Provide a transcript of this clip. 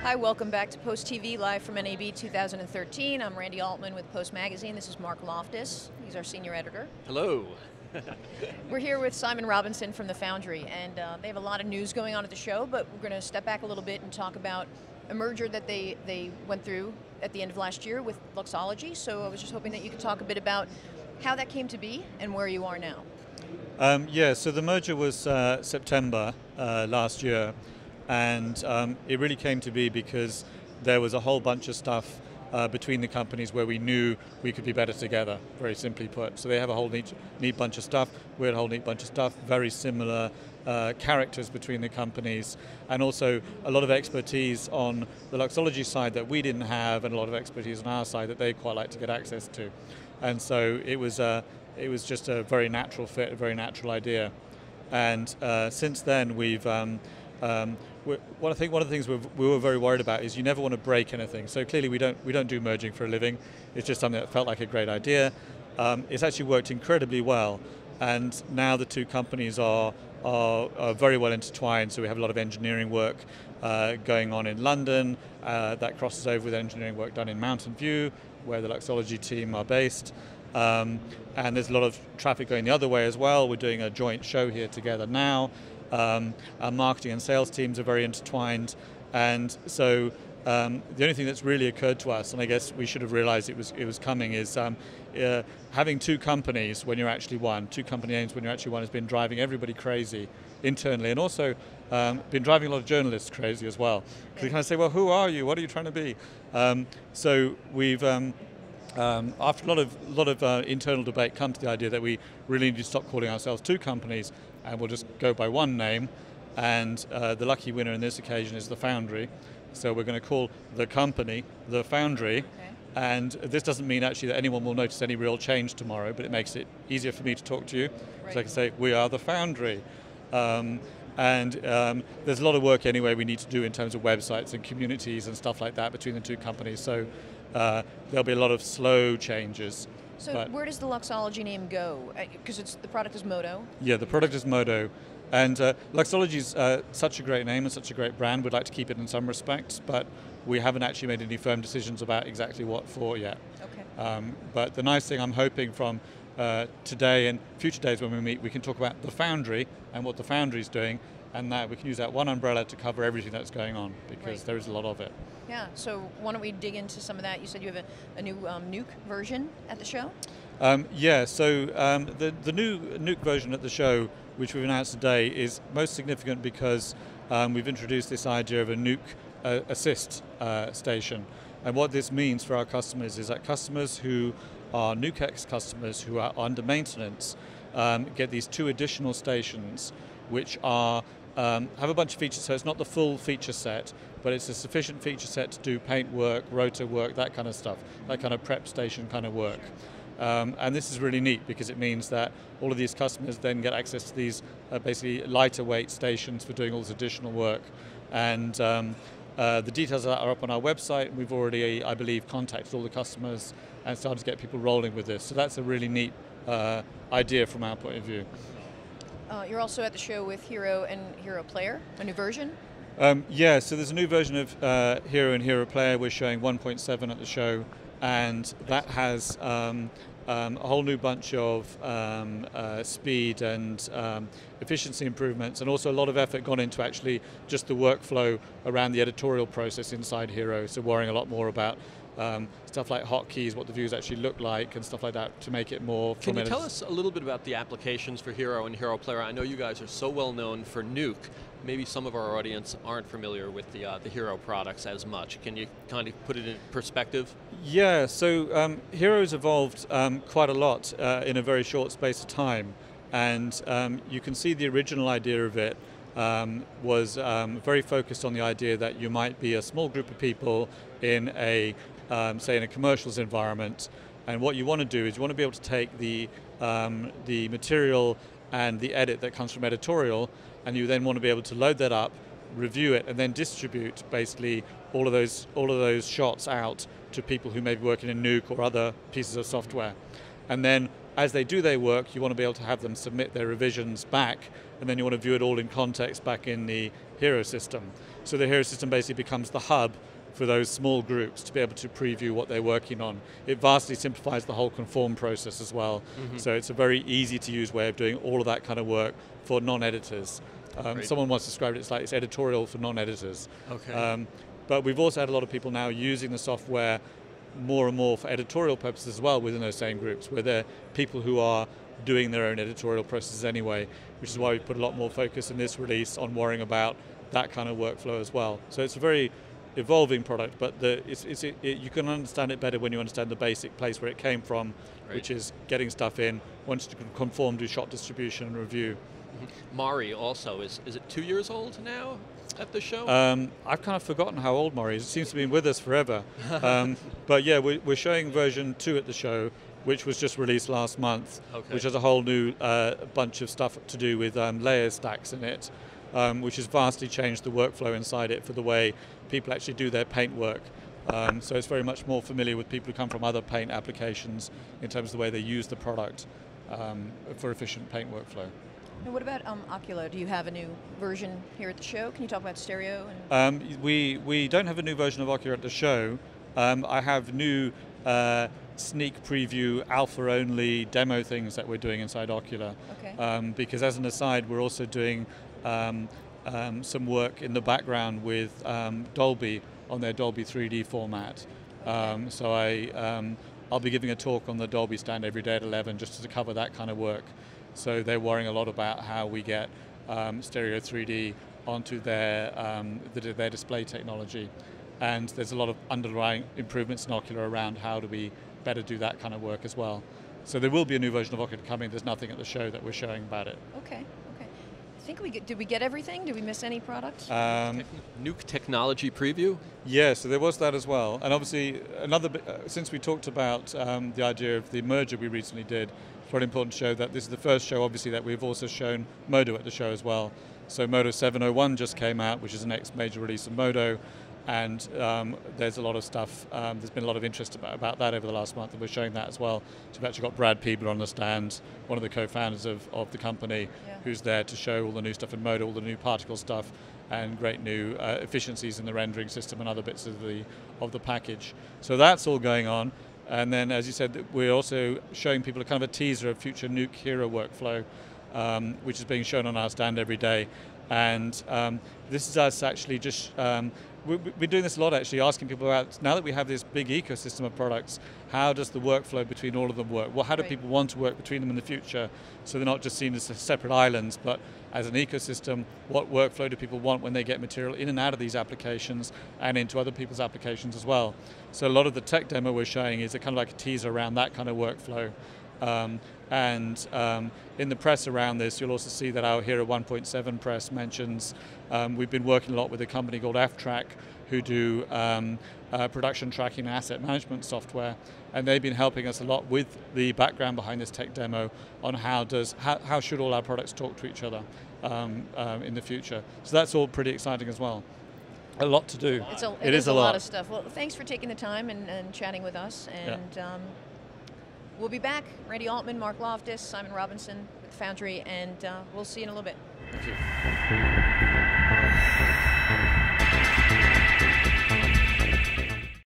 Hi, welcome back to Post TV, live from NAB 2013. I'm Randy Altman with Post Magazine. This is Mark Loftus. He's our senior editor. Hello. We're here with Simon Robinson from the Foundry, and they have a lot of news going on at the show, but we're going to step back a little bit and talk about a merger that they went through at the end of last year with Luxology. So I was just hoping that you could talk a bit about how that came to be and where you are now. Yeah, so the merger was September last year, and it really came to be because there was a whole bunch of stuff between the companies where we knew we could be better together, very simply put. So they have a whole neat bunch of stuff, we had a whole neat bunch of stuff, very similar characters between the companies, and also a lot of expertise on the Luxology side that we didn't have, and a lot of expertise on our side that they'd quite like to get access to. And so it was just a very natural fit, a very natural idea. And since then we've one of the things we were very worried about is you never want to break anything. So clearly we don't do merging for a living. It's just something that felt like a great idea. It's actually worked incredibly well, and now the two companies are very well intertwined. So we have a lot of engineering work going on in London that crosses over with engineering work done in Mountain View, where the Luxology team are based. And there's a lot of traffic going the other way as well. We're doing a joint show here together now. Our marketing and sales teams are very intertwined, and so the only thing that's really occurred to us, and I guess we should have realized it was coming, is having two companies when you're actually one, two company names when you're actually one, has been driving everybody crazy internally, and also been driving a lot of journalists crazy as well. Because they kind of say, well, who are you? What are you trying to be? So we've after a lot of internal debate, come to the idea that we really need to stop calling ourselves two companies, and we'll just go by one name. And the lucky winner in this occasion is the Foundry. So we're going to call the company the Foundry. Okay. And this doesn't mean actually that anyone will notice any real change tomorrow, but it makes it easier for me to talk to you. Right. So I can say, we are the Foundry. And there's a lot of work anyway we need to do in terms of websites and communities and stuff like that between the two companies. So there'll be a lot of slow changes. So where does the Luxology name go? Because the product is Moto. Yeah, the product is Moto. And Luxology is such a great name and such a great brand. We'd like to keep it in some respects, but we haven't actually made any firm decisions about exactly what for yet. Okay. But the nice thing I'm hoping from today and future days when we meet, we can talk about the Foundry and what the Foundry is doing, and that we can use that one umbrella to cover everything that's going on, because there is a lot of it. Yeah, so why don't we dig into some of that? You said you have a new Nuke version at the show? Yeah, so the new Nuke version at the show, which we've announced today, is most significant because we've introduced this idea of a Nuke assist station. And what this means for our customers is that customers who are NukeX customers who are under maintenance get these two additional stations, which are have a bunch of features. So it's not the full feature set, but it's a sufficient feature set to do paint work, rotor work, that kind of stuff, that kind of prep station kind of work. And this is really neat because it means that all of these customers then get access to these basically lighter weight stations for doing all this additional work. And the details of that are up on our website. We've already, I believe, contacted all the customers and started to get people rolling with this. So that's a really neat idea from our point of view. You're also at the show with Hero and Hero Player, a new version? Yeah, so there's a new version of Hero and Hero Player. We're showing 1.7 at the show, and that has a whole new bunch of speed and efficiency improvements, and also a lot of effort gone into actually just the workflow around the editorial process inside Hero. So worrying a lot more about stuff like hotkeys, what the views actually look like, and stuff like that to make it more. Can you tell us a little bit about the applications for Hero and Hero Player? I know you guys are so well known for Nuke. Maybe some of our audience aren't familiar with the Hero products as much. Can you kind of put it in perspective? Yeah, so Hero's evolved quite a lot in a very short space of time, and you can see the original idea of it was very focused on the idea that you might be a small group of people in a say in a commercials environment, and what you want to do is you want to be able to take the material and the edit that comes from editorial, and you then want to be able to load that up, review it, and then distribute basically all of those shots out to people who may be working in Nuke or other pieces of software. And then as they do their work, you want to be able to have them submit their revisions back, and then you want to view it all in context back in the Hero system. So the Hero system basically becomes the hub for those small groups to be able to preview what they're working on. It vastly simplifies the whole conform process as well. So it's a very easy to use way of doing all of that kind of work for non-editors. Someone once described it as like it's editorial for non-editors. Okay. But we've also had a lot of people now using the software more and more for editorial purposes as well within those same groups, where they're people who are doing their own editorial processes anyway, which is why we put a lot more focus in this release on worrying about that kind of workflow as well. So it's a very evolving product, but you can understand it better when you understand the basic place where it came from, which is getting stuff in, once you can conform, do shot distribution and review. Mari also, is it 2 years old now at the show? I've kind of forgotten how old Mari is. It seems to be with us forever. But yeah, we're showing version 2 at the show, which was just released last month, which has a whole new bunch of stuff to do with layer stacks in it, which has vastly changed the workflow inside it for the way people actually do their paint work. So it's very much more familiar with people who come from other paint applications in terms of the way they use the product for efficient paint workflow. And what about Ocula? Do you have a new version here at the show? Can you talk about stereo? We don't have a new version of Ocula at the show. I have new sneak preview, alpha-only demo things that we're doing inside Ocula. Okay. Because as an aside, we're also doing some work in the background with Dolby on their Dolby 3D format. So I'll be giving a talk on the Dolby stand every day at 11 just to cover that kind of work. So they're worrying a lot about how we get stereo 3D onto their display technology. And there's a lot of underlying improvements in Ocula around how do we better do that kind of work as well. So there will be a new version of Ocula coming. There's nothing at the show that we're showing about it. Okay. I think did we get everything? Did we miss any products? Nuke technology preview? Yeah, so there was that as well. And obviously, since we talked about the idea of the merger we recently did, it's very important to show that this is the first show, obviously, that we've also shown Modo at the show as well. So Modo 701 just came out, which is the next major release of Modo. And there's a lot of stuff, there's been a lot of interest about that over the last month, and we're showing that as well. So we've actually got Brad Peebler on the stand, one of the co-founders of the company, who's there to show all the new stuff in Modo, all the new particle stuff, and great new efficiencies in the rendering system and other bits of the package. So that's all going on. And then, as you said, we're also showing people a kind of a teaser of future Nuke Hero workflow, which is being shown on our stand every day. And this is us actually just, we've been doing this a lot actually, asking people about, now that we have this big ecosystem of products, how does the workflow between all of them work? Well, how do people want to work between them in the future so they're not just seen as separate islands, but as an ecosystem? What workflow do people want when they get material in and out of these applications and into other people's applications as well? So a lot of the tech demo we're showing is a kind of like a teaser around that kind of workflow. In the press around this, you'll also see that our Hero 1.7 press mentions we've been working a lot with a company called F-Track, who do production tracking and asset management software, and they've been helping us a lot with the background behind this tech demo on how should all our products talk to each other in the future. So that's all pretty exciting as well. A lot to do. It is a lot of stuff. Well, thanks for taking the time and chatting with us. And we'll be back. Randy Altman, Mark Loftus, Simon Robinson with Foundry, and we'll see you in a little bit. Thank you.